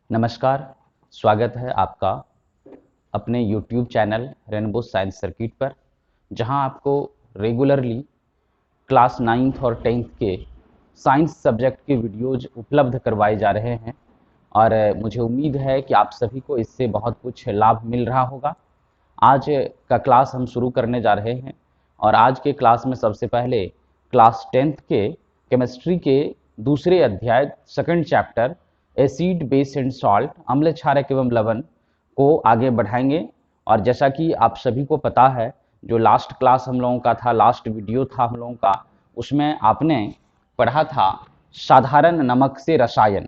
नमस्कार। स्वागत है आपका अपने YouTube channel rainbow science circuit पर, जहां आपको रेगुलरली क्लास 9th और 10th के साइंस सब्जेक्ट के वीडियोज उपलब्ध करवाए जा रहे हैं। और मुझे उम्मीद है कि आप सभी को इससे बहुत कुछ लाभ मिल रहा होगा। आज का क्लास हम शुरू करने जा रहे हैं और आज के क्लास में सबसे पहले क्लास 10th के केमिस्ट्री के दूसरे अध्याय second chapter acid base and salt अम्ल क्षारक एवं लवण को आगे बढ़ाएंगे। और जैसा कि आप सभी को पता है, जो लास्ट क्लास हम लोगों का था, लास्ट वीडियो था हम लोगों का, उसमें आपने पढ़ा था साधारण नमक से रसायन,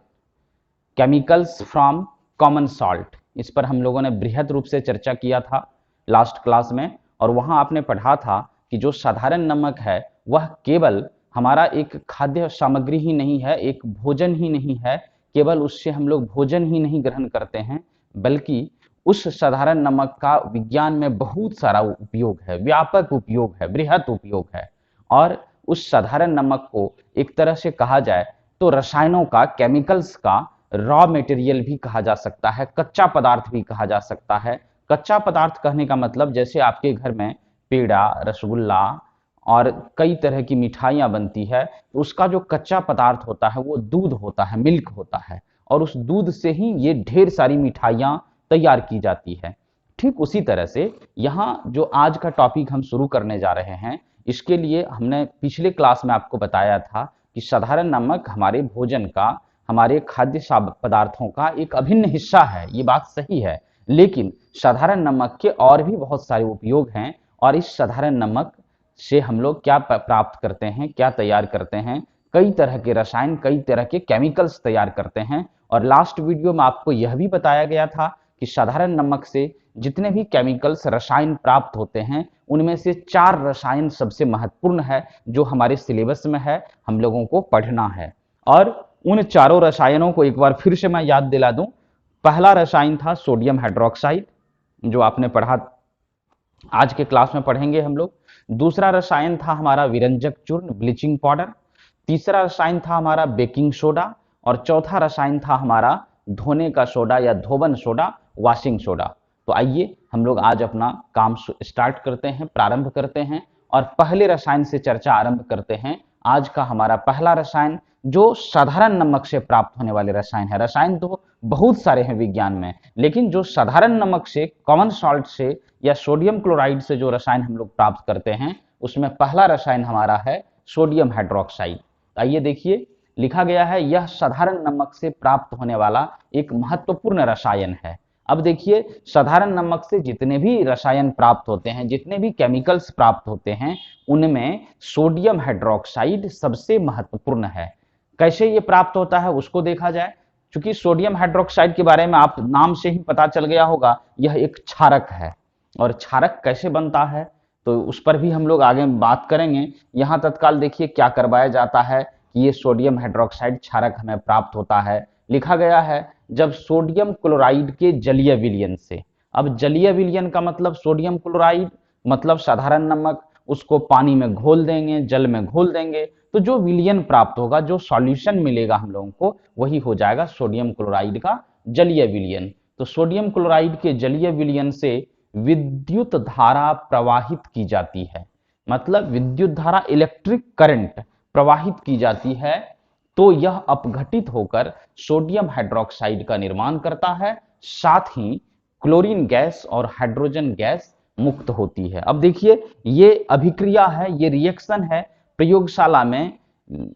केमिकल्स फ्रॉम कॉमन सॉल्ट। इस पर हम लोगों ने बृहद रूप से चर्चा किया था लास्ट क्लास में। और वहां आपने पढ़ा था कि जो साधारण नमक है वह केवल हमारा एक खाद्य सामग्री ही नहीं है, एक भोजन ही नहीं है, केवल उससे हम लोग भोजन ही नहीं ग्रहण करते हैं, बल्कि उस साधारण नमक का विज्ञान में बहुत सारा उपयोग है, व्यापक उपयोग है, बृहद उपयोग है। और उस साधारण नमक को एक तरह से कहा जाए तो रसायनों का, केमिकल्स का रॉ मटेरियल भी कहा जा सकता है, कच्चा पदार्थ भी कहा जा सकता है। कच्चा पदार्थ कहने का मतलब जैसे आपके घर में पेड़ा, रसगुल्ला और कई तरह की मिठाइयाँ बनती है, तो उसका जो कच्चा पदार्थ होता है वो दूध होता है, मिल्क होता है। और उस दूध से ही ये ढेर सारी मिठाइयाँ तैयार की जाती है। ठीक उसी तरह से यहाँ जो आज का टॉपिक हम शुरू करने जा रहे हैं, इसके लिए हमने पिछले क्लास में आपको बताया था कि साधारण नमक हमारे भोजन का, हमारे खाद्य पदार्थों का एक अभिन्न हिस्सा है। ये बात सही है, लेकिन साधारण नमक के और भी बहुत सारे उपयोग हैं। और इस साधारण नमक से हम लोग क्या प्राप्त करते हैं, क्या तैयार करते हैं? कई तरह के रसायन, कई तरह के केमिकल्स तैयार करते हैं। और लास्ट वीडियो में आपको यह भी बताया गया था कि साधारण नमक से जितने भी केमिकल्स, रसायन प्राप्त होते हैं, उनमें से 4 रसायन सबसे महत्वपूर्ण है, जो हमारे सिलेबस में है, हम लोगों को पढ़ना है। और उन चारों रसायनों को एक बार फिर से मैं याद दिला दूं। पहला रसायन था सोडियम हाइड्रोक्साइड, जो आपने पढ़ा, आज के क्लास में पढ़ेंगे हम लोग। दूसरा रसायन था हमारा विरंजक चूर्ण, ब्लीचिंग पाउडर। तीसरा रसायन था हमारा बेकिंग सोडा। और चौथा रसायन था हमारा धोने का सोडा या धोबन सोडा, वॉशिंग सोडा। तो आइए हम लोग आज अपना काम स्टार्ट करते हैं, प्रारंभ करते हैं और पहले रसायन से चर्चा आरंभ करते हैं। आज का हमारा पहला रसायन जो साधारण नमक से प्राप्त होने वाले रसायन है। रसायन तो बहुत सारे हैं विज्ञान में, लेकिन जो साधारण नमक से, कॉमन सॉल्ट से या सोडियम क्लोराइड से जो रसायन हम लोग प्राप्त करते हैं, उसमें पहला रसायन हमारा है सोडियम हाइड्रोक्साइड। आइए देखिए, लिखा गया है यह साधारण नमक से प्राप्त होने वाला एक महत्वपूर्ण रसायन है। अब देखिए, साधारण नमक से जितने भी रसायन प्राप्त होते हैं, जितने भी केमिकल्स प्राप्त होते हैं, उनमें सोडियम हाइड्रोक्साइड सबसे महत्वपूर्ण है। कैसे ये प्राप्त होता है उसको देखा जाए। क्योंकि सोडियम हाइड्रोक्साइड के बारे में आप नाम से ही पता चल गया होगा, यह एक क्षारक है। और क्षारक कैसे बनता है तो उस पर भी हम लोग आगे बात करेंगे। यहाँ तत्काल देखिए क्या करवाया जाता है कि ये सोडियम हाइड्रोक्साइड क्षारक हमें प्राप्त होता है। लिखा गया है जब सोडियम क्लोराइड के जलीय विलयन से। अब जलीय विलयन का मतलब सोडियम क्लोराइड, मतलब साधारण नमक, उसको पानी में घोल देंगे, जल में घोल देंगे, तो जो विलयन प्राप्त होगा, जो सॉल्यूशन मिलेगा हम लोगों को, वही हो जाएगा सोडियम क्लोराइड का जलीय विलयन। तो सोडियम क्लोराइड के जलीय विलयन से विद्युत धारा प्रवाहित की जाती है, मतलब विद्युत धारा, इलेक्ट्रिक करंट प्रवाहित की जाती है। तो यह अपघटित होकर सोडियम हाइड्रोक्साइड का निर्माण करता है, साथ ही क्लोरीन गैस और हाइड्रोजन गैस मुक्त होती है। अब देखिए, ये अभिक्रिया है, ये रिएक्शन है प्रयोगशाला में,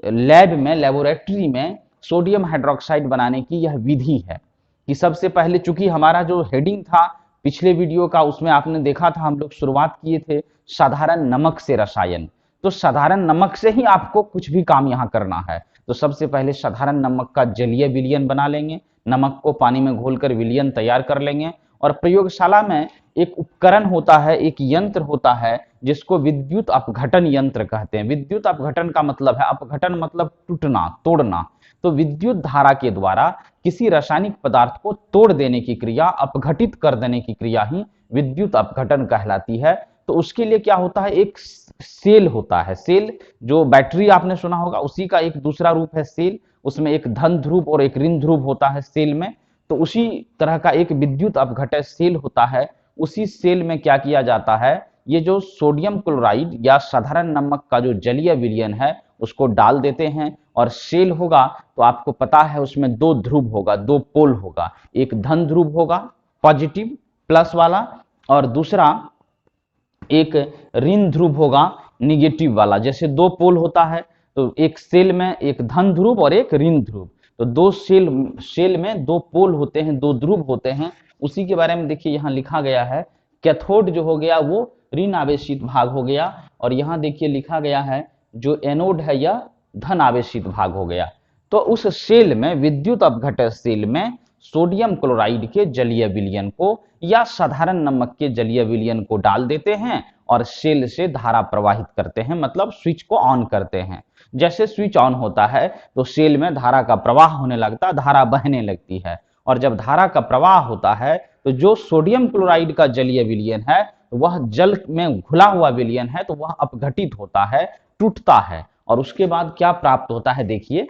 लैब में, लेबोरेटरी में सोडियम हाइड्रोक्साइड बनाने की यह विधि है। कि सबसे पहले, चूंकि हमारा जो हेडिंग था पिछले वीडियो का, उसमें आपने देखा था हम लोग शुरुआत किए थे साधारण नमक से रसायन। तो साधारण नमक से ही आपको कुछ भी काम यहाँ करना है। तो सबसे पहले साधारण नमक का जलीय विलयन बना लेंगे, नमक को पानी में घोलकर विलयन तैयार कर लेंगे। और प्रयोगशाला में एक उपकरण होता है, एक यंत्र होता है, जिसको विद्युत अपघटन यंत्र कहते हैं। विद्युत अपघटन का मतलब है, अपघटन मतलब टूटना, तोड़ना। तो विद्युत धारा के द्वारा किसी रासायनिक पदार्थ को तोड़ देने की क्रिया, अपघटित कर देने की क्रिया ही विद्युत अपघटन कहलाती है। तो उसके लिए क्या होता है, एक सेल होता है। सेल, जो बैटरी आपने सुना होगा, उसी का एक दूसरा रूप है सेल। उसमें एक धन ध्रुव और एक ऋण ध्रुव होता है सेल में। तो उसी तरह का एक विद्युत अपघटय सेल होता है। उसी सेल में क्या किया जाता है, ये जो सोडियम क्लोराइड या साधारण नमक का जो जलीय विलयन है उसको डाल देते हैं, और सेल होगा तो आपको पता है उसमें दो ध्रुव होगा, दो पोल होगा, एक धन ध्रुव होगा पॉजिटिव प्लस वाला, और दूसरा एक ऋण ध्रुव होगा निगेटिव वाला। जैसे दो पोल होता है तो एक सेल में एक धन ध्रुव और एक ऋण ध्रुव, तो दो सेल में दो पोल होते हैं, दो ध्रुव होते हैं। उसी के बारे में देखिए यहाँ लिखा गया है, कैथोड जो हो गया वो ऋण आवेशित भाग हो गया, और यहाँ देखिए लिखा गया है जो एनोड है यह धन आवेशित भाग हो गया। तो उस सेल में, विद्युत अपघटय सेल में, सोडियम क्लोराइड के जलीय विलयन को या साधारण नमक के जलीय विलयन को डाल देते हैं और सेल से धारा प्रवाहित करते हैं, मतलब स्विच को ऑन करते हैं। जैसे स्विच ऑन होता है तो सेल में धारा का प्रवाह होने लगता है, धारा बहने लगती है, और जब धारा का प्रवाह होता है तो जो सोडियम क्लोराइड का जलीय विलयन है वह जल में घुला हुआ विलयन है, तो वह अपघटित होता है, टूटता है, और उसके बाद क्या प्राप्त होता है देखिए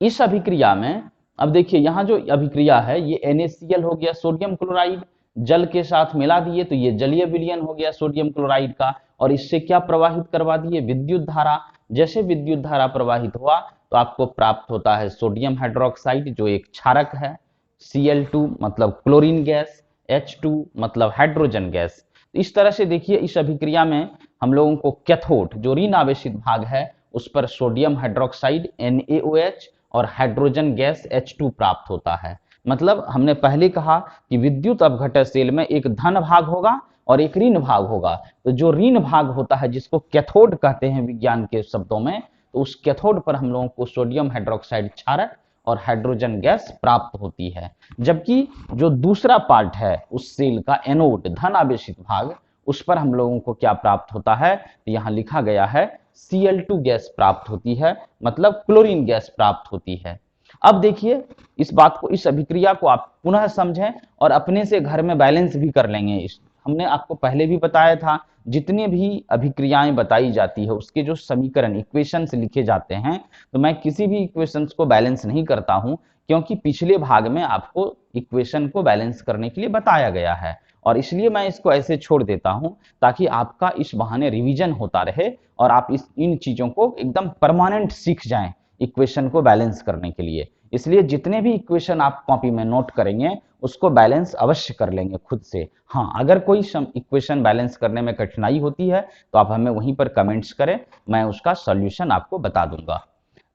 इस अभिक्रिया में। अब देखिए यहाँ जो अभिक्रिया है ये NaCl हो गया, सोडियम क्लोराइड जल के साथ मिला दिए तो ये जलीय विलयन हो गया सोडियम क्लोराइड का, और इससे क्या प्रवाहित करवा दिए, विद्युत धारा। जैसे विद्युत धारा प्रवाहित हुआ तो आपको प्राप्त होता है सोडियम हाइड्रोक्साइड जो एक क्षारक है, Cl2 मतलब क्लोरीन गैस, H2 मतलब हाइड्रोजन गैस। इस तरह से देखिए इस अभिक्रिया में हम लोगों को कैथोड जो ऋण आवेशित भाग है उस पर सोडियम हाइड्रोक्साइड NaOH और हाइड्रोजन गैस H2 प्राप्त होता है। मतलब हमने पहले कहा कि विद्युत अपघटय सेल में एक धन भाग होगा और एक ऋण भाग होगा, तो जो ऋण भाग होता है जिसको कैथोड कहते हैं विज्ञान के शब्दों में, तो उस कैथोड पर हम लोगों को सोडियम हाइड्रोक्साइड क्षारक और हाइड्रोजन गैस प्राप्त होती है। जबकि जो दूसरा पार्ट है उस सेल का एनोड धन आवेशित भाग, उस पर हम लोगों को क्या प्राप्त होता है, यहाँ लिखा गया है Cl2 गैस प्राप्त होती है, मतलब क्लोरीन गैस प्राप्त होती है। अब देखिए इस बात को, इस अभिक्रिया को आप पुनः समझें और अपने से घर में बैलेंस भी कर लेंगे। हमने आपको पहले भी बताया था जितनी भी अभिक्रियाएं बताई जाती है उसके जो समीकरण इक्वेशंस लिखे जाते हैं, तो मैं किसी भी इक्वेशंस को बैलेंस नहीं करता हूं, क्योंकि पिछले भाग में आपको इक्वेशन को बैलेंस करने के लिए बताया गया है, और इसलिए मैं इसको ऐसे छोड़ देता हूं ताकि आपका इस बहाने रिवीजन होता रहे और आप इन चीजों को एकदम परमानेंट सीख जाएं इक्वेशन को बैलेंस करने के लिए। इसलिए जितने भी इक्वेशन आप कॉपी में नोट करेंगे उसको बैलेंस अवश्य कर लेंगे खुद से। हाँ, अगर कोई इक्वेशन बैलेंस करने में कठिनाई होती है तो आप हमें वहीं पर कमेंट्स करें, मैं उसका सॉल्यूशन आपको बता दूंगा।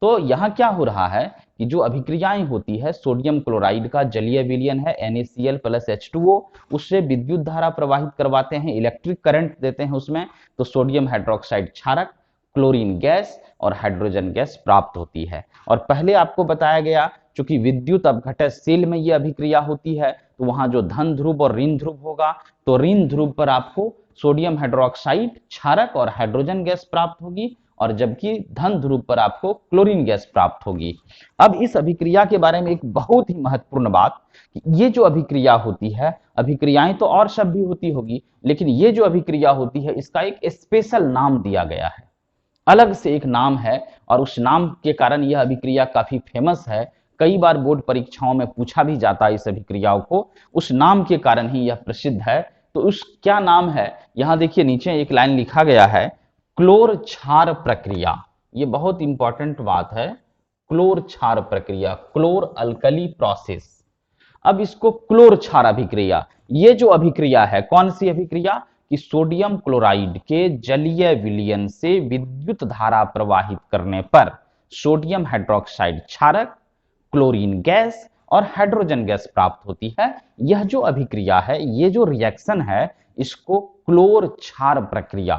तो यहाँ क्या हो रहा है कि जो अभिक्रियाएं होती है, सोडियम क्लोराइड का जलीय विलयन है NaCl प्लस H2O, उससे विद्युत धारा प्रवाहित करवाते हैं, इलेक्ट्रिक करंट देते हैं उसमें, तो सोडियम हाइड्रोक्साइड क्षारक, क्लोरीन गैस और हाइड्रोजन गैस प्राप्त होती है। और पहले आपको बताया गया चूंकि विद्युत अपघटय सेल में यह अभिक्रिया होती है तो वहां जो धन ध्रुव और ऋण ध्रुव होगा, तो ऋण ध्रुव पर आपको सोडियम हाइड्रोक्साइड क्षारक और हाइड्रोजन गैस प्राप्त होगी, और जबकि धन ध्रुव पर आपको क्लोरीन गैस प्राप्त होगी। अब इस अभिक्रिया के बारे में एक बहुत ही महत्वपूर्ण बात, ये जो अभिक्रिया होती है, अभिक्रियाएं तो और सब भी होती होगी, लेकिन ये जो अभिक्रिया होती है इसका एक स्पेशल नाम दिया गया है, अलग से एक नाम है, और उस नाम के कारण यह अभिक्रिया काफी फेमस है। कई बार बोर्ड परीक्षाओं में पूछा भी जाता है इस अभिक्रियाओं को, उस नाम के कारण ही यह प्रसिद्ध है। तो उस क्या नाम है, यहां देखिए नीचे एक लाइन लिखा गया है, क्लोर क्षार प्रक्रिया। ये बहुत इंपॉर्टेंट बात है, क्लोर क्षार प्रक्रिया, क्लोर अल्कली प्रोसेस। अब इसको क्लोर क्षार अभिक्रिया, ये जो अभिक्रिया है कौन सी अभिक्रिया, कि सोडियम क्लोराइड के जलीय विलयन से विद्युत धारा प्रवाहित करने पर सोडियम हाइड्रोक्साइड क्षारक, क्लोरीन गैस और हाइड्रोजन गैस प्राप्त होती है। यह जो अभिक्रिया है, ये जो रिएक्शन है, इसको क्लोर क्षार प्रक्रिया,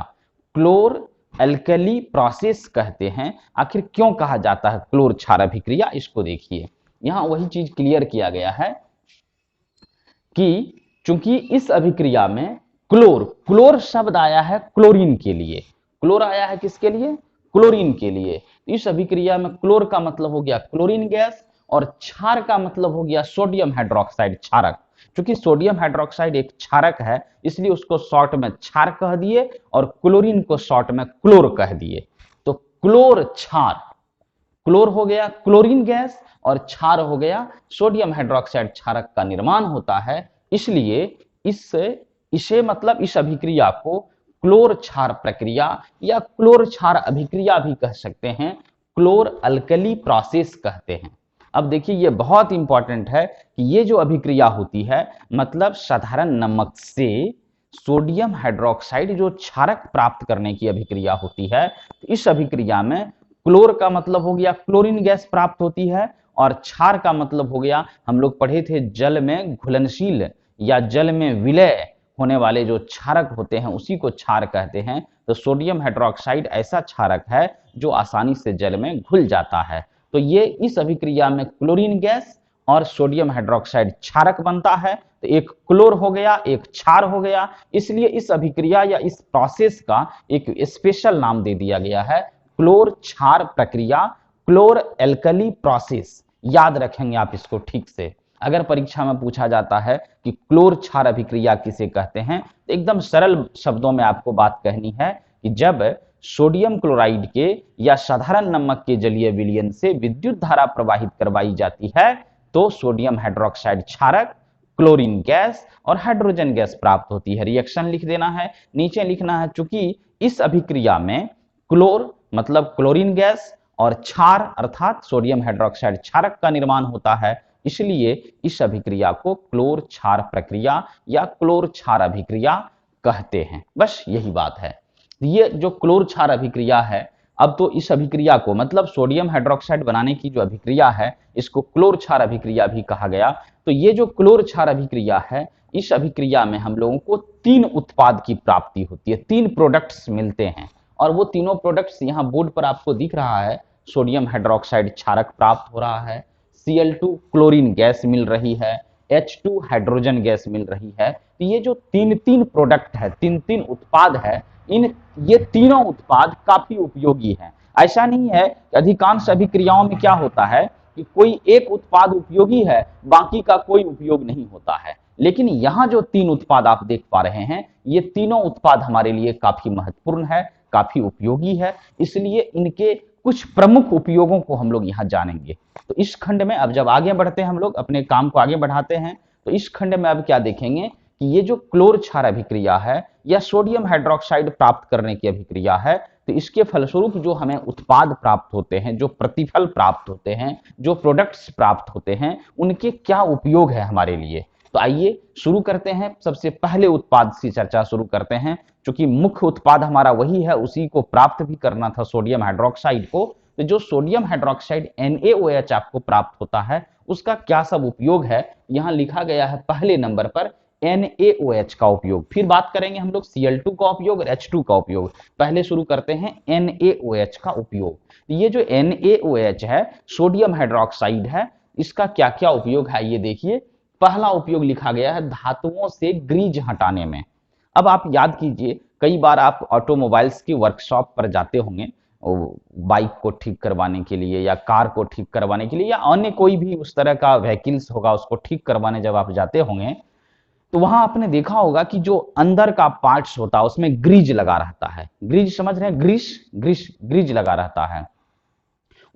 क्लोर अल्कली प्रोसेस कहते हैं। आखिर क्यों कहा जाता है क्लोर क्षार अभिक्रिया, इसको देखिए। यहां वही चीज क्लियर किया गया है कि चूंकि इस अभिक्रिया में क्लोर, क्लोर शब्द आया है क्लोरीन के लिए, क्लोर आया है किसके लिए, क्लोरीन के लिए। इस अभिक्रिया में क्लोर का मतलब हो गया क्लोरीन गैस और क्षार का मतलब हो गया सोडियम हाइड्रोक्साइड क्षारक। क्योंकि सोडियम हाइड्रोक्साइड एक क्षारक है इसलिए उसको शॉर्ट में क्षार कह दिए और क्लोरीन को शॉर्ट में क्लोर कह दिए। तो क्लोर क्षार, क्लोर हो गया क्लोरीन गैस और क्षार हो गया सोडियम हाइड्रोक्साइड क्षारक का निर्माण होता है। इसलिए इसे मतलब इस अभिक्रिया को क्लोर क्षार प्रक्रिया या क्लोर क्षार अभिक्रिया भी कह सकते हैं, क्लोर अल्कली प्रोसेस कहते हैं। अब देखिए ये बहुत इंपॉर्टेंट है कि ये जो अभिक्रिया होती है मतलब साधारण नमक से सोडियम हाइड्रोक्साइड जो क्षारक प्राप्त करने की अभिक्रिया होती है, तो इस अभिक्रिया में क्लोर का मतलब हो गया क्लोरीन गैस प्राप्त होती है और क्षार का मतलब हो गया, हम लोग पढ़े थे जल में घुलनशील या जल में विलय होने वाले जो क्षारक होते हैं उसी को क्षार कहते हैं। तो सोडियम हाइड्रोक्साइड ऐसा क्षारक है जो आसानी से जल में घुल जाता है। तो ये इस अभिक्रिया में क्लोरीन गैस और सोडियम हाइड्रोक्साइड क्षारक बनता है। तो एक क्लोर हो गया एक क्षार हो गया, इसलिए इस अभिक्रिया या इस प्रोसेस का एक स्पेशल नाम दे दिया गया है क्लोर क्षार प्रक्रिया, क्लोर एल्कली प्रोसेस। याद रखेंगे आप इसको ठीक से। अगर परीक्षा में पूछा जाता है कि क्लोर क्षार अभिक्रिया किसे कहते हैं, तो एकदम सरल शब्दों में आपको बात कहनी है कि जब सोडियम क्लोराइड के या साधारण नमक के जलीय विलयन से विद्युत धारा प्रवाहित करवाई जाती है तो सोडियम हाइड्रोक्साइड क्षारक, क्लोरीन गैस और हाइड्रोजन गैस प्राप्त होती है। रिएक्शन लिख देना है, नीचे लिखना है चूंकि इस अभिक्रिया में क्लोर मतलब क्लोरीन गैस और क्षार अर्थात सोडियम हाइड्रोक्साइड क्षारक का निर्माण होता है, इसलिए इस अभिक्रिया को क्लोर क्षार प्रक्रिया या क्लोर क्षार अभिक्रिया कहते हैं। बस यही बात है। ये जो क्लोर क्षार अभिक्रिया है, अब तो इस अभिक्रिया को मतलब सोडियम हाइड्रोक्साइड बनाने की जो अभिक्रिया है इसको क्लोर क्षार अभिक्रिया भी कहा गया। तो ये जो क्लोर क्षार अभिक्रिया है, इस अभिक्रिया में हम लोगों को 3 उत्पाद की प्राप्ति होती है, 3 प्रोडक्ट्स मिलते हैं और वो तीनों प्रोडक्ट्स यहाँ बोर्ड पर आपको दिख रहा है। सोडियम हाइड्रोक्साइड क्षारक प्राप्त हो रहा है, Cl2 क्लोरीन गैस मिल रही है, H2 हाइड्रोजन गैस मिल रही है। तो ये जो 3 प्रोडक्ट है, 3 उत्पाद है, ये तीनों उत्पाद काफी उपयोगी हैं। ऐसा नहीं है कि अधिकांश अभिक्रियाओं में क्या होता है कि कोई एक उत्पाद उपयोगी है बाकी का कोई उपयोग नहीं होता है, लेकिन यहां जो 3 उत्पाद आप देख पा रहे हैं ये तीनों उत्पाद हमारे लिए काफी महत्वपूर्ण है, काफी उपयोगी है, इसलिए इनके कुछ प्रमुख उपयोगों को हम लोग यहां जानेंगे। तो इस खंड में अब जब आगे बढ़ते हैं, हम लोग अपने काम को आगे बढ़ाते हैं, तो इस खंड में अब क्या देखेंगे कि ये जो क्लोर क्षार अभिक्रिया है या सोडियम हाइड्रोक्साइड प्राप्त करने की अभिक्रिया है, तो इसके फलस्वरूप जो हमें उत्पाद प्राप्त होते हैं, जो प्रतिफल प्राप्त होते हैं, जो प्रोडक्ट्स प्राप्त होते हैं, उनके क्या उपयोग है हमारे लिए। तो आइए शुरू करते हैं, सबसे पहले उत्पाद की चर्चा शुरू करते हैं। क्योंकि मुख्य उत्पाद हमारा वही है, उसी को प्राप्त भी करना था सोडियम हाइड्रोक्साइड को। तो जो सोडियम हाइड्रोक्साइड NaOH आपको प्राप्त होता है उसका क्या सब उपयोग है, यहां लिखा गया है पहले नंबर पर NaOH का उपयोग। फिर बात करेंगे हम लोग Cl2 का उपयोग और H2 का उपयोग। पहले शुरू करते हैं NaOH का उपयोग। ये जो NaOH है सोडियम हाइड्रोक्साइड है, इसका क्या क्या उपयोग है ये देखिए। पहला उपयोग लिखा गया है धातुओं से ग्रीज हटाने में। अब आप याद कीजिए, कई बार आप ऑटोमोबाइल्स की वर्कशॉप पर जाते होंगे बाइक को ठीक करवाने के लिए या कार को ठीक करवाने के लिए या अन्य कोई भी उस तरह का व्हीकल्स होगा उसको ठीक करवाने जब आप जाते होंगे तो वहां आपने देखा होगा कि जो अंदर का पार्ट्स होता है उसमें ग्रीज लगा रहता है। ग्रीज समझ रहे हैं, ग्रीज लगा रहता है।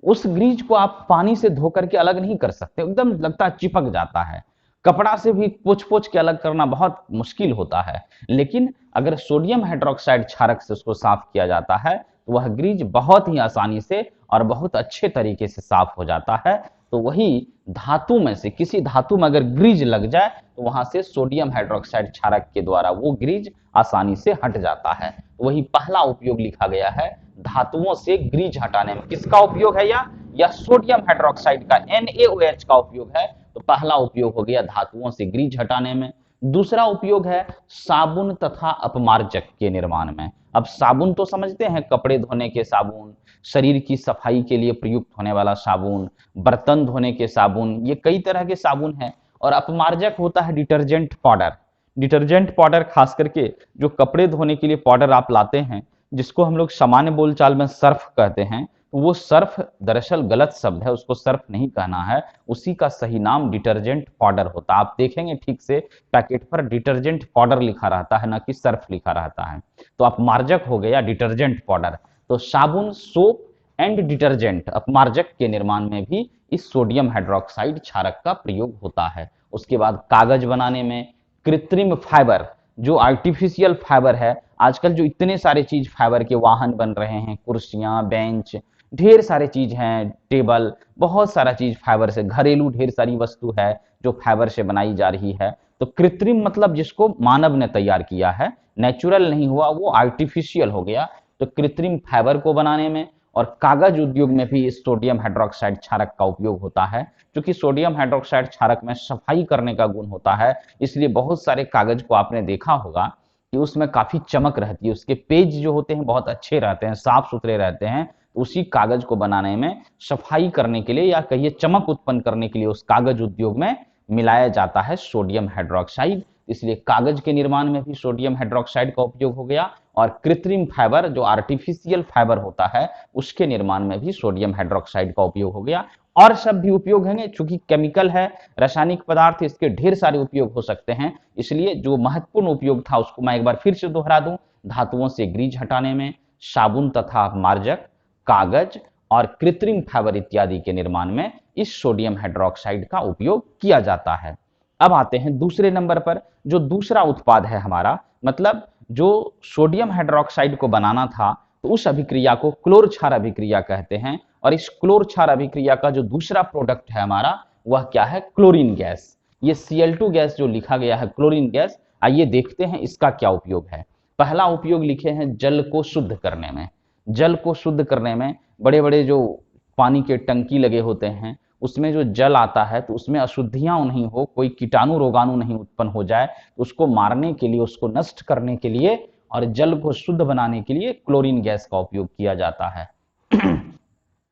उस ग्रीज को आप पानी से धो करके अलग नहीं कर सकते, एकदम लगता है चिपक जाता है। कपड़ा से भी पोंछ पोंछ के अलग करना बहुत मुश्किल होता है, लेकिन अगर सोडियम हाइड्रोक्साइड क्षारक से उसको साफ किया जाता है तो वह ग्रीज बहुत ही आसानी से और बहुत अच्छे तरीके से साफ हो जाता है। तो वही धातु में से किसी धातु में अगर ग्रीज लग जाए तो वहां से सोडियम हाइड्रोक्साइड क्षारक के द्वारा वो ग्रीज आसानी से हट जाता है। तो वही पहला उपयोग लिखा गया है धातुओं से ग्रीज हटाने में। किसका उपयोग है या सोडियम हाइड्रोक्साइड का NaOH का उपयोग है। तो पहला उपयोग हो गया धातुओं से ग्रीज हटाने में। दूसरा उपयोग है साबुन तथा अपमार्जक के निर्माण में। अब साबुन तो समझते हैं, कपड़े धोने के साबुन, शरीर की सफाई के लिए प्रयुक्त होने वाला साबुन, बर्तन धोने के साबुन, ये कई तरह के साबुन हैं। और अपमार्जक होता है डिटर्जेंट पाउडर। डिटर्जेंट पाउडर खास करके जो कपड़े धोने के लिए पाउडर आप लाते हैं, जिसको हम लोग सामान्य बोलचाल में सर्फ कहते हैं, वो सर्फ दरअसल गलत शब्द है, उसको सर्फ नहीं कहना है, उसी का सही नाम डिटर्जेंट पाउडर होता है। आप देखेंगे ठीक से पैकेट पर डिटर्जेंट पाउडर लिखा रहता है, ना कि सर्फ लिखा रहता है। तो अपमार्जक हो गया डिटर्जेंट पाउडर। तो साबुन, सोप एंड डिटर्जेंट अपमार्जक के निर्माण में भी इस सोडियम हाइड्रोक्साइड क्षारक का प्रयोग होता है। उसके बाद कागज बनाने में कृत्रिम फाइबर, जो आर्टिफिशियल फाइबर है, आजकल जो इतने सारे चीज फाइबर के वाहन बन रहे हैं, कुर्सियां, बेंच, ढेर सारे चीज हैं, टेबल, बहुत सारा चीज फाइबर से, घरेलू ढेर सारी वस्तु है जो फाइबर से बनाई जा रही है। तो कृत्रिम मतलब जिसको मानव ने तैयार किया है, नेचुरल नहीं हुआ, वो आर्टिफिशियल हो गया। तो कृत्रिम फाइबर को बनाने में और कागज उद्योग में भी इस सोडियम हाइड्रोक्साइड क्षारक का उपयोग होता है। क्योंकि सोडियम हाइड्रोक्साइड क्षारक में सफाई करने का गुण होता है, इसलिए बहुत सारे कागज को आपने देखा होगा कि उसमें काफी चमक रहती है, उसके पेज जो होते हैं बहुत अच्छे रहते हैं, साफ सुथरे रहते हैं। उसी कागज को बनाने में, सफाई करने के लिए या कहिए चमक उत्पन्न करने के लिए उस कागज उद्योग में मिलाया जाता है सोडियम हाइड्रोक्साइड। इसलिए कागज के निर्माण में भी सोडियम हाइड्रोक्साइड का उपयोग हो गया और कृत्रिम फाइबर जो आर्टिफिशियल फाइबर होता है उसके निर्माण में भी सोडियम हाइड्रोक्साइड का उपयोग हो गया। और सब भी उपयोग होंगे, चूंकि केमिकल है, रासायनिक पदार्थ, इसके ढेर सारे उपयोग हो सकते हैं। इसलिए जो महत्वपूर्ण उपयोग था उसको मैं एक बार फिर से दोहरा दूं, धातुओं से ग्रीज हटाने में, साबुन तथा मार्जक, कागज और कृत्रिम फाइबर इत्यादि के निर्माण में इस सोडियम हाइड्रोक्साइड का उपयोग किया जाता है। अब आते हैं दूसरे नंबर पर, जो दूसरा उत्पाद है हमारा, मतलब जो सोडियम हाइड्रोक्साइड को बनाना था, तो उस अभिक्रिया को क्लोर क्षार अभिक्रिया कहते हैं। और इस क्लोर क्षार अभिक्रिया का जो दूसरा प्रोडक्ट है हमारा, वह क्या है? Chlorine gas. ये Cl2 गैस जो लिखा गया है क्लोरीन गैस, आइए देखते हैं इसका क्या उपयोग है। पहला उपयोग लिखे हैं जल को शुद्ध करने में। जल को शुद्ध करने में बड़े बड़े जो पानी के टंकी लगे होते हैं, उसमें जो जल आता है तो उसमें अशुद्धियां नहीं हो, कोई कीटाणु रोगाणु नहीं उत्पन्न हो जाए, तो उसको मारने के लिए, उसको नष्ट करने के लिए और जल को शुद्ध बनाने के लिए क्लोरीन गैस का उपयोग किया जाता है।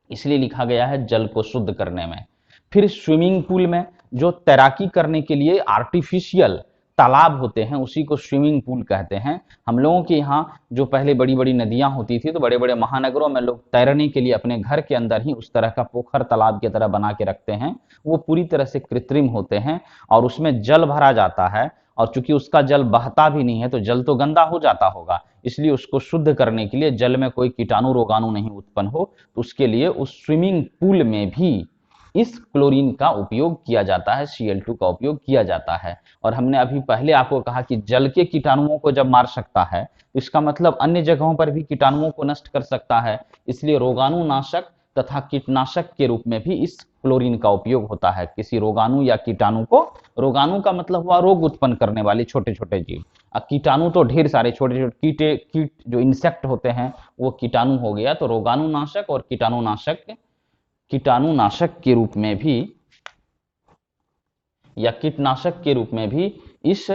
इसलिए लिखा गया है जल को शुद्ध करने में। फिर स्विमिंग पूल में जो तैराकी करने के लिए आर्टिफिशियल तालाब होते हैं, उसी को स्विमिंग पूल कहते हैं। हम लोगों के यहाँ जो पहले बड़ी बड़ी नदियां होती थी, तो बड़े बड़े महानगरों में लोग तैरने के लिए अपने घर के अंदर ही उस तरह का पोखर तालाब की तरह बना के रखते हैं। वो पूरी तरह से कृत्रिम होते हैं और उसमें जल भरा जाता है, और चूंकि उसका जल बहता भी नहीं है तो जल तो गंदा हो जाता होगा, इसलिए उसको शुद्ध करने के लिए, जल में कोई कीटाणु रोगाणु नहीं उत्पन्न हो, तो उसके लिए उस स्विमिंग पूल में भी इस क्लोरीन का उपयोग किया जाता है, Cl2 का उपयोग किया जाता है। और हमने अभी पहले आपको कहा कि जल के कीटाणुओं को जब मार सकता है तो इसका मतलब अन्य जगहों पर भी कीटाणुओं को नष्ट कर सकता है, इसलिए रोगाणुनाशक तथा कीटनाशक के रूप में भी इस क्लोरीन का उपयोग होता है। किसी रोगाणु या कीटाणु को, रोगाणु का मतलब हुआ रोग उत्पन्न करने वाले छोटे छोटे जीव, कीटाणु तो ढेर सारे छोटे छोटे कीट जो इंसेक्ट होते हैं वो कीटाणु हो गया, तो रोगाणुनाशक और कीटाणुनाशक के रूप में भी या कीटनाशक के रूप में भी इस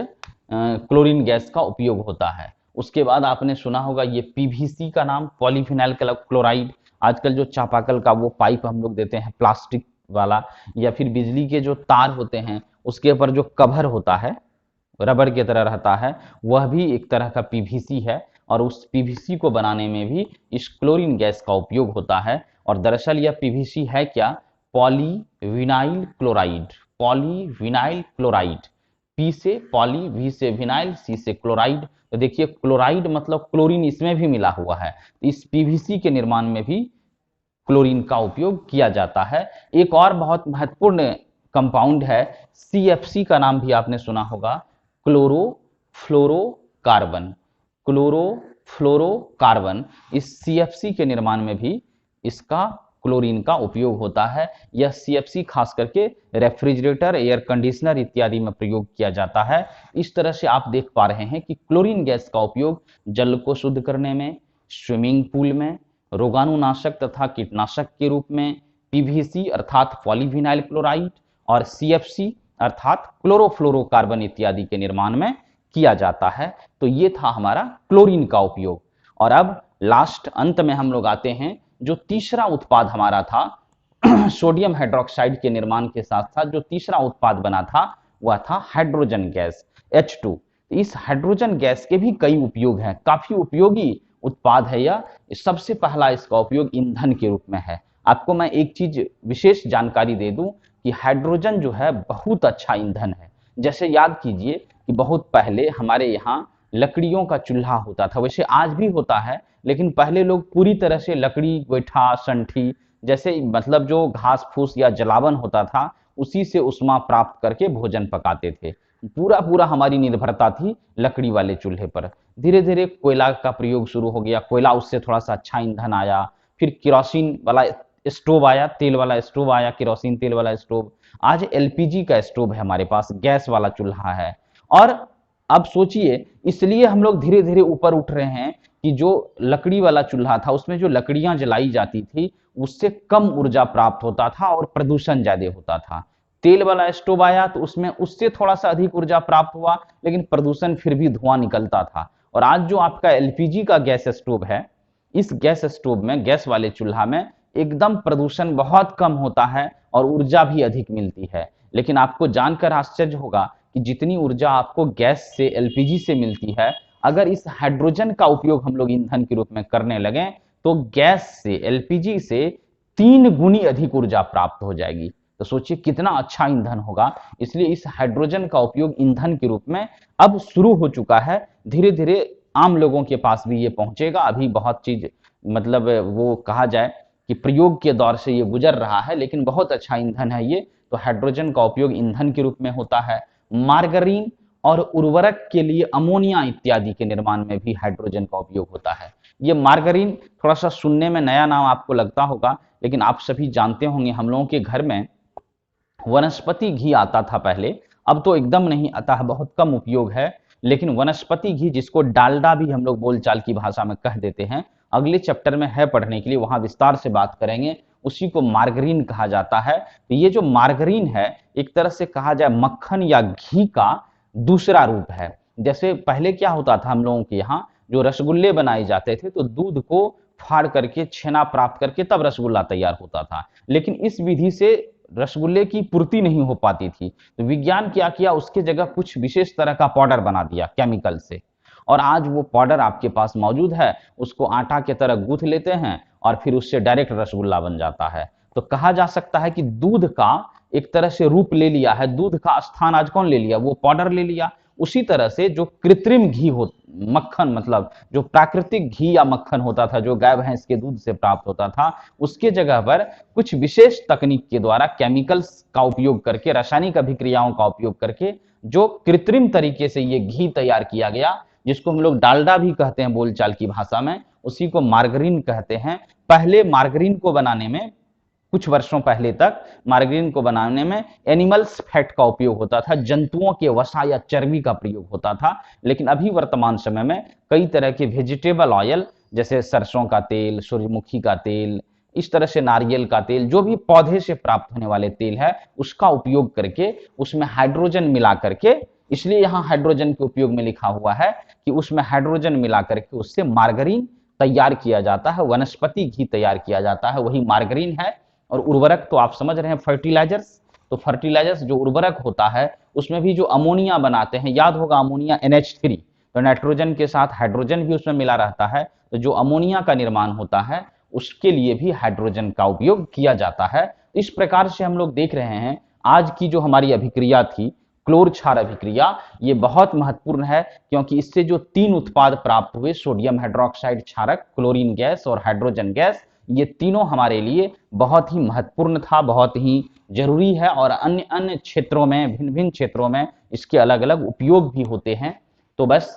क्लोरीन गैस का उपयोग होता है। उसके बाद आपने सुना होगा ये पीवीसी का नाम, पॉलीविनाइल क्लोराइड। आजकल जो चापाकल का वो पाइप हम लोग देते हैं प्लास्टिक वाला, या फिर बिजली के जो तार होते हैं उसके ऊपर जो कवर होता है, रबर की तरह रहता है, वह भी एक तरह का पीवीसी है। और उस पीवीसी को बनाने में भी इस क्लोरीन गैस का उपयोग होता है। और दरअसल यह पीवीसी है क्या? Polyvinyl chloride. Polyvinyl chloride, P से पॉली, वी से विनाइल, सी से क्लोराइड। तो देखिए क्लोराइड मतलब क्लोरीन इसमें भी मिला हुआ है। इस पीवीसी के निर्माण में भी क्लोरीन का उपयोग किया जाता है। एक और बहुत महत्वपूर्ण कंपाउंड है, CFC का नाम भी आपने सुना होगा, क्लोरोफ्लोरोकार्बन। क्लोरोफ्लोरोकार्बन, इस CFC के निर्माण में भी इसका, क्लोरीन का उपयोग होता है। यह CFC खास करके रेफ्रिजरेटर, एयर कंडीशनर इत्यादि में प्रयोग किया जाता है। इस तरह से आप देख पा रहे हैं कि क्लोरीन गैस का उपयोग जल को शुद्ध करने में, स्विमिंग पूल में, रोगाणुनाशक तथा कीटनाशक के रूप में, PVC अर्थात पॉलीविनाइल क्लोराइड और CFC अर्थात क्लोरोफ्लोरोकार्बन इत्यादि के निर्माण में किया जाता है। तो ये था हमारा क्लोरीन का उपयोग। और अब लास्ट अंत में हम लोग आते हैं, जो तीसरा उत्पाद हमारा था सोडियम हाइड्रोक्साइड के निर्माण के साथ साथ जो तीसरा उत्पाद बना था वह था हाइड्रोजन गैस, H2। इस हाइड्रोजन गैस के भी कई उपयोग हैं, काफी उपयोगी उत्पाद है यह। सबसे पहला इसका उपयोग ईंधन के रूप में है। आपको मैं एक चीज विशेष जानकारी दे दूं कि हाइड्रोजन जो है बहुत अच्छा ईंधन है। जैसे याद कीजिए कि बहुत पहले हमारे यहाँ लकड़ियों का चूल्हा होता था। वैसे आज भी होता है, लेकिन पहले लोग पूरी तरह से लकड़ी, गोईठा, संठी जैसे मतलब जो घास फूस या जलावन होता था उसी से उष्मा प्राप्त करके भोजन पकाते थे। पूरा पूरा हमारी निर्भरता थी लकड़ी वाले चूल्हे पर। धीरे धीरे कोयला का प्रयोग शुरू हो गया, कोयला उससे थोड़ा सा अच्छा ईंधन आया, फिर केरोसिन वाला स्टोव आया, तेल वाला स्टोव आया, केरोसिन तेल वाला स्टोव। आज एलपीजी का स्टोव है हमारे पास, गैस वाला चूल्हा है। और अब सोचिए, इसलिए हम लोग धीरे धीरे ऊपर उठ रहे हैं कि जो लकड़ी वाला चूल्हा था उसमें जो लकड़ियां जलाई जाती थी उससे कम ऊर्जा प्राप्त होता था और प्रदूषण ज्यादा होता था। तेल वाला स्टोव आया तो उसमें उससे थोड़ा सा अधिक ऊर्जा प्राप्त हुआ, लेकिन प्रदूषण फिर भी धुआं निकलता था। और आज जो आपका एलपीजी का गैस स्टोव है, इस गैस स्टोव में, गैस वाले चूल्हा में एकदम प्रदूषण बहुत कम होता है और ऊर्जा भी अधिक मिलती है। लेकिन आपको जानकर आश्चर्य होगा कि जितनी ऊर्जा आपको गैस से, एलपीजी से मिलती है, अगर इस हाइड्रोजन का उपयोग हम लोग ईंधन के रूप में करने लगे तो गैस से, एलपीजी से 3 गुनी अधिक ऊर्जा प्राप्त हो जाएगी। तो सोचिए कितना अच्छा ईंधन होगा। इसलिए इस हाइड्रोजन का उपयोग ईंधन के रूप में अब शुरू हो चुका है। धीरे धीरे आम लोगों के पास भी ये पहुंचेगा। अभी बहुत चीज मतलब वो कहा जाए कि प्रयोग के दौर से ये गुजर रहा है, लेकिन बहुत अच्छा ईंधन है ये। तो हाइड्रोजन का उपयोग ईंधन के रूप में होता है। मार्गरीन और उर्वरक के लिए अमोनिया इत्यादि के निर्माण में भी हाइड्रोजन का उपयोग होता है। ये मार्गरीन थोड़ा सा सुनने में नया नाम आपको लगता होगा, लेकिन आप सभी जानते होंगे हम लोगों के घर में वनस्पति घी आता था पहले। अब तो एकदम नहीं आता है, बहुत कम उपयोग है। लेकिन वनस्पति घी, जिसको डालडा भी हम लोग बोलचाल की भाषा में कह देते हैं, अगले चैप्टर में है पढ़ने के लिए, वहां विस्तार से बात करेंगे। उसी को मार्गरीन कहा जाता है। तो ये जो मार्गरीन है, एक तरह से कहा जाए मक्खन या घी का दूसरा रूप है। जैसे पहले क्या होता था हम लोगों के यहाँ, जो रसगुल्ले बनाए जाते थे तो दूध को फाड़ करके, छेना प्राप्त करके तब रसगुल्ला तैयार होता था। लेकिन इस विधि से रसगुल्ले की पूर्ति नहीं हो पाती थी, तो विज्ञान क्या किया, उसके जगह कुछ विशेष तरह का पाउडर बना दिया केमिकल से। और आज वो पाउडर आपके पास मौजूद है, उसको आटा की तरह गूंथ लेते हैं और फिर उससे डायरेक्ट रसगुल्ला बन जाता है। तो कहा जा सकता है कि दूध का एक तरह से रूप ले लिया है, दूध का स्थान आज कौन ले लिया, वो पाउडर ले लिया। उसी तरह से जो कृत्रिम घी हो, मक्खन मतलब जो प्राकृतिक घी या मक्खन होता था, जो गाय भैंस के दूध से प्राप्त होता था, उसके जगह पर कुछ विशेष तकनीक के द्वारा, केमिकल्स का उपयोग करके, रासायनिक अभिक्रियाओं का उपयोग करके जो कृत्रिम तरीके से ये घी तैयार किया गया, जिसको हम लोग डालडा भी कहते हैं बोलचाल की भाषा में, उसी को मार्गरीन कहते हैं। पहले मार्गरीन को बनाने में, कुछ वर्षों पहले तक मार्गरीन को बनाने में एनिमल्स फैट का उपयोग होता था, जंतुओं के वसा या चर्बी का प्रयोग होता था। लेकिन अभी वर्तमान समय में कई तरह के वेजिटेबल ऑयल, जैसे सरसों का तेल, सूर्यमुखी का तेल, इस तरह से नारियल का तेल, जो भी पौधे से प्राप्त होने वाले तेल है, उसका उपयोग करके उसमें हाइड्रोजन मिला करके, इसलिए यहाँ हाइड्रोजन के उपयोग में लिखा हुआ है कि उसमें हाइड्रोजन मिला करके उससे मार्गरीन तैयार किया जाता है, वनस्पति घी तैयार किया जाता है, वही मार्गरीन है। और उर्वरक तो आप समझ रहे हैं, फर्टिलाइजर्स। तो फर्टिलाइजर्स जो उर्वरक होता है, उसमें भी जो अमोनिया बनाते हैं, याद होगा अमोनिया NH3, तो नाइट्रोजन के साथ हाइड्रोजन भी उसमें मिला रहता है। तो जो अमोनिया का निर्माण होता है, उसके लिए भी हाइड्रोजन का उपयोग किया जाता है। इस प्रकार से हम लोग देख रहे हैं आज की जो हमारी अभिक्रिया थी, क्लोर क्षार अभिक्रिया, ये बहुत महत्वपूर्ण है, क्योंकि इससे जो 3 उत्पाद प्राप्त हुए, सोडियम हाइड्रोक्साइड क्षारक, क्लोरीन गैस और हाइड्रोजन गैस, ये तीनों हमारे लिए बहुत ही महत्वपूर्ण था, बहुत ही जरूरी है। और अन्य अन्य क्षेत्रों में, भिन्न भिन्न क्षेत्रों में इसके अलग अलग उपयोग भी होते हैं। तो बस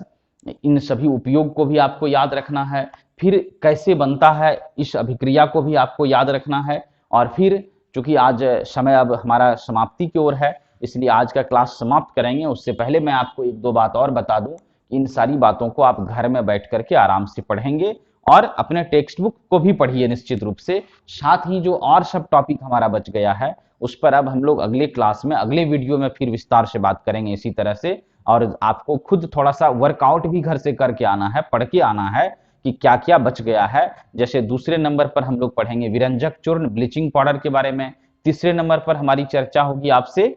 इन सभी उपयोग को भी आपको याद रखना है। फिर कैसे बनता है, इस अभिक्रिया को भी आपको याद रखना है। और फिर चूंकि आज समय अब हमारा समाप्ति की ओर है, इसलिए आज का क्लास समाप्त करेंगे। उससे पहले मैं आपको 1-2 बात और बता दूं। इन सारी बातों को आप घर में बैठ करके आराम से पढ़ेंगे और अपने टेक्स्ट बुक को भी पढ़िए निश्चित रूप से। साथ ही जो और सब टॉपिक हमारा बच गया है, उस पर अब हम लोग अगले क्लास में, अगले वीडियो में फिर विस्तार से बात करेंगे इसी तरह से। और आपको खुद थोड़ा सा वर्कआउट भी घर से करके आना है, पढ़ के आना है कि क्या क्या बच गया है। जैसे दूसरे नंबर पर हम लोग पढ़ेंगे विरंजक चूर्ण, ब्लीचिंग पाउडर के बारे में। तीसरे नंबर पर हमारी चर्चा होगी आपसे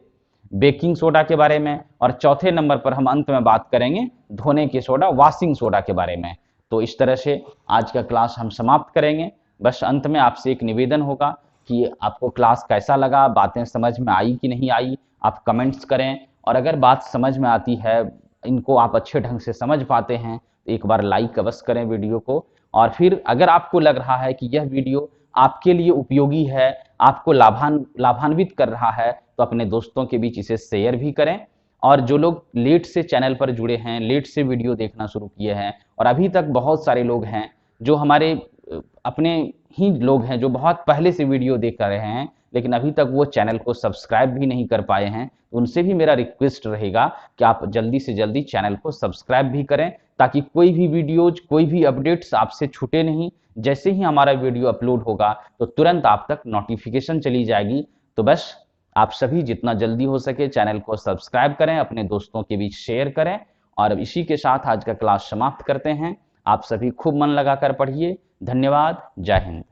बेकिंग सोडा के बारे में। और चौथे नंबर पर हम अंत में बात करेंगे धोने के सोडा, वॉशिंग सोडा के बारे में। तो इस तरह से आज का क्लास हम समाप्त करेंगे। बस अंत में आपसे एक निवेदन होगा कि आपको क्लास कैसा लगा, बातें समझ में आई कि नहीं आई, आप कमेंट्स करें। और अगर बात समझ में आती है, इनको आप अच्छे ढंग से समझ पाते हैं तो एक बार लाइक अवश्य करें वीडियो को। और फिर अगर आपको लग रहा है कि यह वीडियो आपके लिए उपयोगी है, आपको लाभान्वित कर रहा है, तो अपने दोस्तों के बीच इसे शेयर भी करें। और जो लोग लेट से चैनल पर जुड़े हैं, लेट से वीडियो देखना शुरू किए हैं, और अभी तक बहुत सारे लोग हैं जो हमारे अपने ही लोग हैं जो बहुत पहले से वीडियो देख रहे हैं लेकिन अभी तक वो चैनल को सब्सक्राइब भी नहीं कर पाए हैं, तो उनसे भी मेरा रिक्वेस्ट रहेगा कि आप जल्दी से जल्दी चैनल को सब्सक्राइब भी करें ताकि कोई भी वीडियोज, कोई भी अपडेट्स आपसे छूटे नहीं। जैसे ही हमारा वीडियो अपलोड होगा तो तुरंत आप तक नोटिफिकेशन चली जाएगी। तो बस आप सभी जितना जल्दी हो सके चैनल को सब्सक्राइब करें, अपने दोस्तों के बीच शेयर करें। और इसी के साथ आज का क्लास समाप्त करते हैं। आप सभी खूब मन लगाकर पढ़िए। धन्यवाद। जय हिंद।